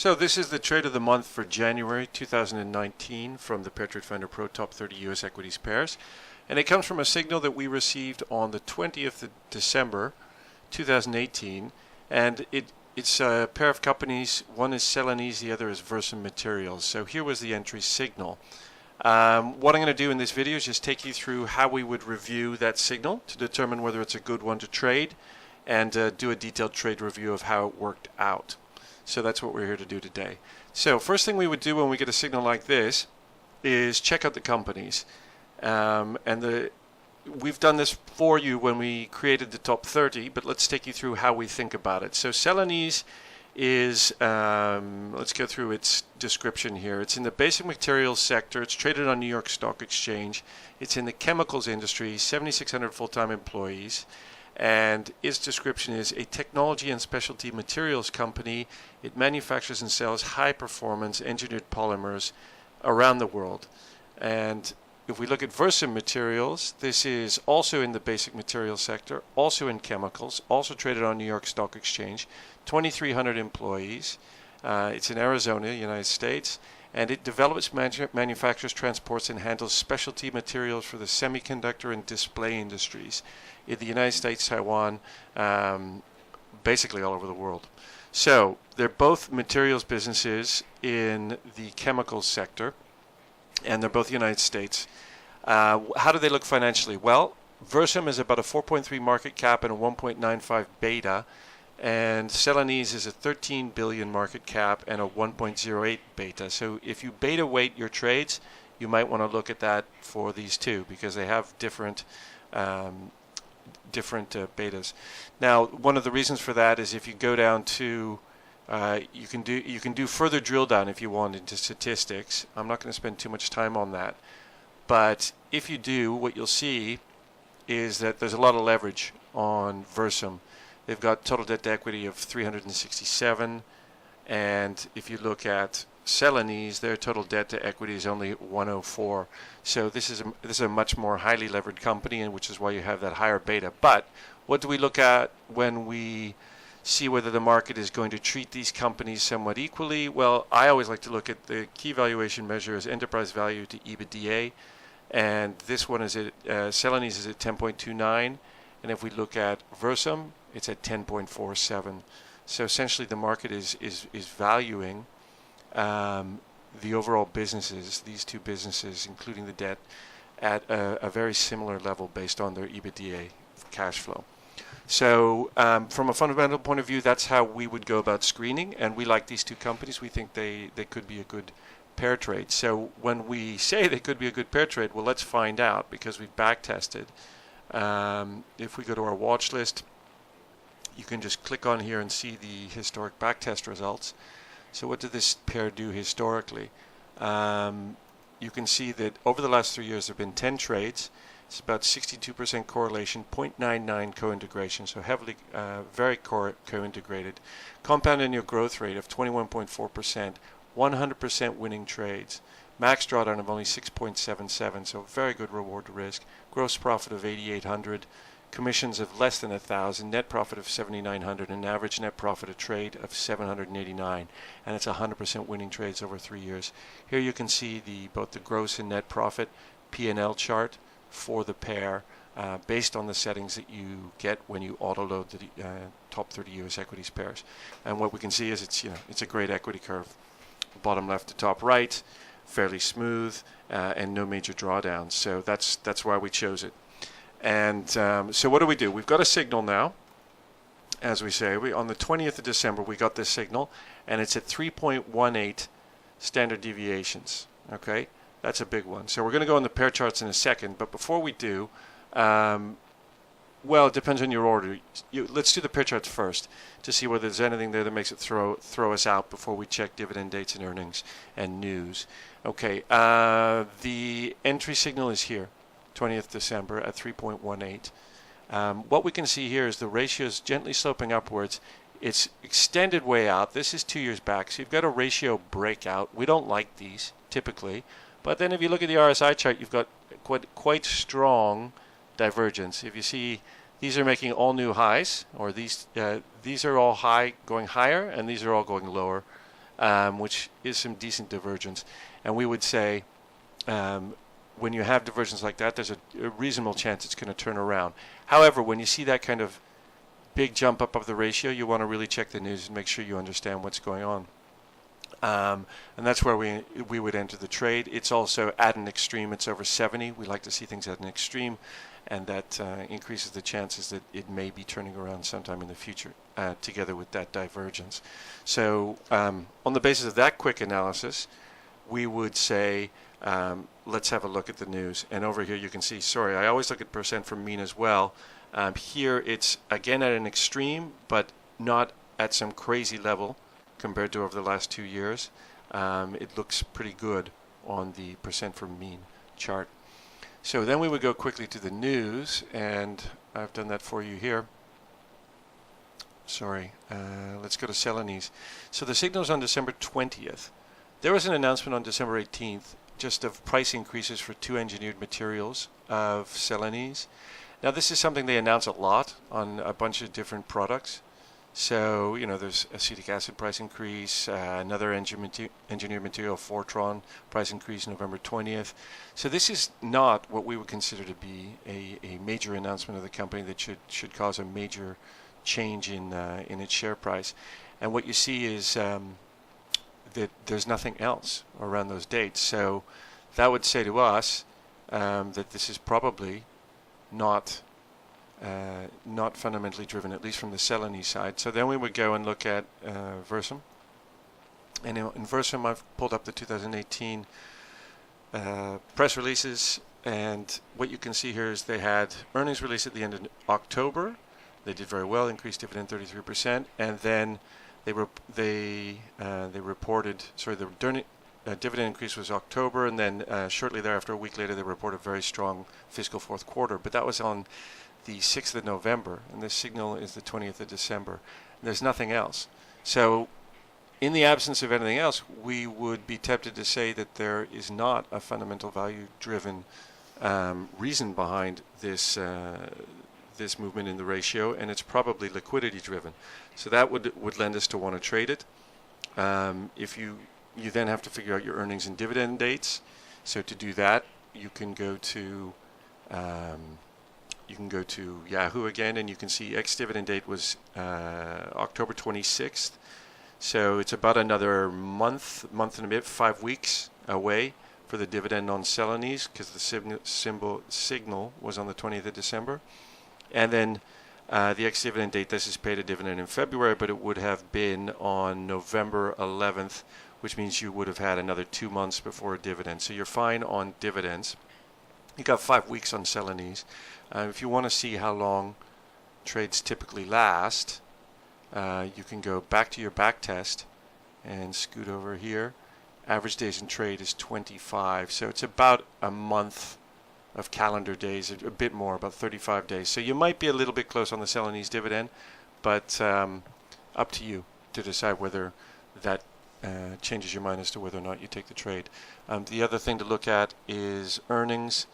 So this is the trade of the month for January 2019 from the Pair Trade Finder Pro Top 30 US Equities Pairs. And it comes from a signal that we received on the 20th of December 2018. And it's a pair of companies. One is Celanese, the other is Versum Materials. So here was the entry signal. What I'm going to do in this video is just take you through how we would review that signal to determine whether it's a good one to trade and do a detailed trade review of how it worked out. So that's what we're here to do today. So first thing we would do when we get a signal like this is check out the companies. We've done this for you when we created the top 30, but let's take you through how we think about it. So Celanese is, let's go through its description here. It's in the basic materials sector. It's traded on New York Stock Exchange. It's in the chemicals industry, 7,600 full-time employees. And its description is a technology and specialty materials company. It manufactures and sells high-performance engineered polymers around the world. And if we look at Versum Materials, this is also in the basic materials sector, also in chemicals, also traded on New York Stock Exchange, 2,300 employees. It's in Arizona, United States, and it develops, manufactures, transports, and handles specialty materials for the semiconductor and display industries in the United States, Taiwan, basically all over the world. So they're both materials businesses in the chemicals sector, and they're both United States. How do they look financially? Well, Versum is about a 4.3 market cap and a 1.95 beta, and Celanese is a 13 billion market cap and a 1.08 beta. So if you beta weight your trades, you might want to look at that for these two because they have different betas. Now, one of the reasons for that is if you go down to you can do further drill down if you want into statistics. I'm not going to spend too much time on that, but if you do, what you'll see is that there's a lot of leverage on Versum. They've got total debt to equity of 367, and if you look at Celanese, their total debt to equity is only 104. So this is a much more highly levered company, and which is why you have that higher beta. But what do we look at when we see whether the market is going to treat these companies somewhat equally? Well, I always like to look at the key valuation measure as enterprise value to EBITDA, and this one is at Celanese is at 10.29, and if we look at Versum, it's at 10.47. So essentially, the market is valuing the overall businesses, these two businesses, including the debt, at a very similar level based on their EBITDA cash flow. So from a fundamental point of view, that's how we would go about screening, and we like these two companies. We think they could be a good pair trade. So when we say they could be a good pair trade, well, let's find out because we've back tested. If we go to our watch list, you can just click on here and see the historic backtest results. So what did this pair do historically? You can see that over the last 3 years there have been 10 trades. It's about 62% correlation, 0.99 co-integration, so heavily, very co-integrated. Compound annual growth rate of 21.4%, 100% winning trades. Max drawdown of only 6.77, so very good reward to risk. Gross profit of 8,800. Commissions of less than 1,000, net profit of 7,900, and average net profit a trade of 789, and it's 100% winning trades over 3 years. Here you can see both the gross and net profit P&L chart for the pair based on the settings that you get when you auto-load the top 30 US equities pairs. And what we can see is it's a great equity curve, bottom left to top right, fairly smooth, and no major drawdowns. So that's why we chose it. And so what do? We've got a signal now, as we say. On the 20th of December, we got this signal, and it's at 3.18 standard deviations. Okay, that's a big one. So we're going to go on the pair charts in a second, but before we do, well, it depends on your order. Let's do the pair charts first to see whether there's anything there that makes it throw us out before we check dividend dates and earnings and news. Okay, the entry signal is here. 20th December at 3.18. What we can see here is the ratio is gently sloping upwards. It's extended way out. This is 2 years back, so you've got a ratio breakout. We don't like these typically, but then if you look at the RSI chart, you've got quite strong divergence. If you see, these are making all new highs, or these are all high going higher, and these are all going lower. which is some decent divergence. And we would say when you have divergence like that, there's a reasonable chance it's going to turn around. However, when you see that kind of big jump up of the ratio, you want to really check the news and make sure you understand what's going on. And that's where we would enter the trade. It's also at an extreme. It's over 70. We like to see things at an extreme, and that increases the chances that it may be turning around sometime in the future, together with that divergence. So on the basis of that quick analysis, we would say let's have a look at the news. And over here you can see, sorry, I always look at percent from mean as well. Here it's again at an extreme, but not at some crazy level compared to over the last 2 years. It looks pretty good on the percent from mean chart. So then we would go quickly to the news, and I've done that for you here. Sorry, let's go to Celanese. So the signal's on December 20th. There was an announcement on December 18th just of price increases for 2 engineered materials of Celanese. Now this is something they announce a lot on a bunch of different products. So, you know, there's acetic acid price increase, another engineered material, Fortron, price increase November 20th. So this is not what we would consider to be a major announcement of the company that should cause a major change in its share price. And what you see is that there's nothing else around those dates. So that would say to us that this is probably not fundamentally driven, at least from the Celanese side. So then we would go and look at Versum. And in Versum, I've pulled up the 2018 press releases, and what you can see here is they had earnings released at the end of October. They did very well, increased dividend 33%, and then they reported, sorry, the dividend increase was October, and then shortly thereafter, a week later, they reported a very strong fiscal fourth quarter. But that was on the 6th of November, and this signal is the 20th of December. And there's nothing else. So in the absence of anything else, we would be tempted to say that there is not a fundamental value-driven reason behind this this movement in the ratio, and it's probably liquidity-driven. So that would lend us to want to trade it. If you then have to figure out your earnings and dividend dates. So to do that, you can go to Yahoo again, and you can see ex-dividend date was October 26th. So it's about another month and a bit, 5 weeks away for the dividend on Celanese, because the signal was on the 20th of December. And then the ex-dividend date, this is paid a dividend in February, but it would have been on November 11th, which means you would have had another 2 months before a dividend. So you're fine on dividends. You got 5 weeks on Celanese. If you want to see how long trades typically last, you can go back to your back test and scoot over here. Average days in trade is 25, so it's about a month of calendar days, a bit more, about 35 days. So you might be a little bit close on the Celanese dividend, but up to you to decide whether that changes your mind as to whether or not you take the trade. The other thing to look at is earnings,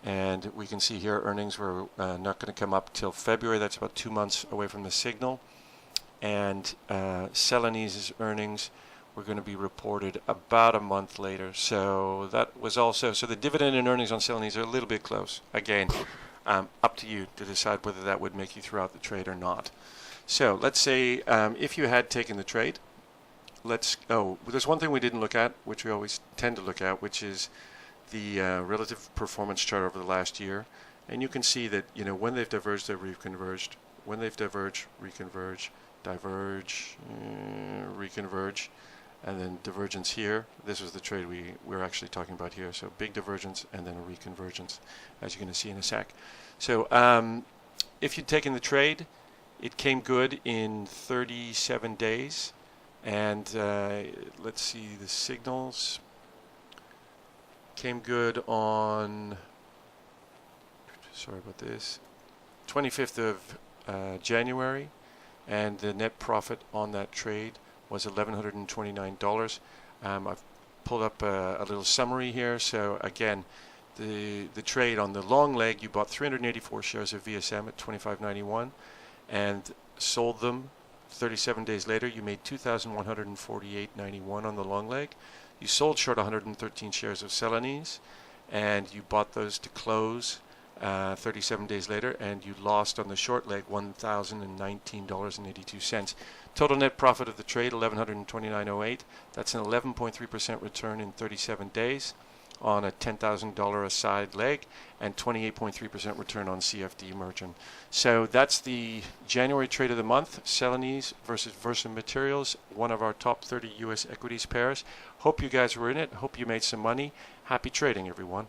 and we can see here earnings were not going to come up till February. That's about 2 months away from the signal. And Celanese's earnings were going to be reported about a month later. So that was also, so the dividend and earnings on Celanese are a little bit close. Again, up to you to decide whether that would make you throw out the trade or not. So let's say if you had taken the trade, there's one thing we didn't look at, which we always tend to look at, which is the relative performance chart over the last year. And you can see that, you know, when they've diverged, they've reconverged. When they've diverged, reconverge, diverge, reconverge, and then divergence here. This was the trade we're actually talking about here. So big divergence and then a reconvergence, as you're going to see in a sec. So if you'd taken the trade, it came good in 37 days. And let's see, the signals came good on, sorry about this, 25th of January, and the net profit on that trade was $1,129. I've pulled up a little summary here. So again, the trade on the long leg, you bought 384 shares of VSM at $25.91 and sold them 37 days later, you made $2,148.91 on the long leg. You sold short 113 shares of Celanese, and you bought those to close 37 days later, and you lost on the short leg $1,019.82. Total net profit of the trade $1,129.08. That's an 11.3% return in 37 days on a $10,000 a side leg, and 28.3% return on CFD margin. So that's the January trade of the month, Celanese versus Versum Materials, one of our top 30 U.S. equities pairs. Hope you guys were in it. Hope you made some money. Happy trading, everyone.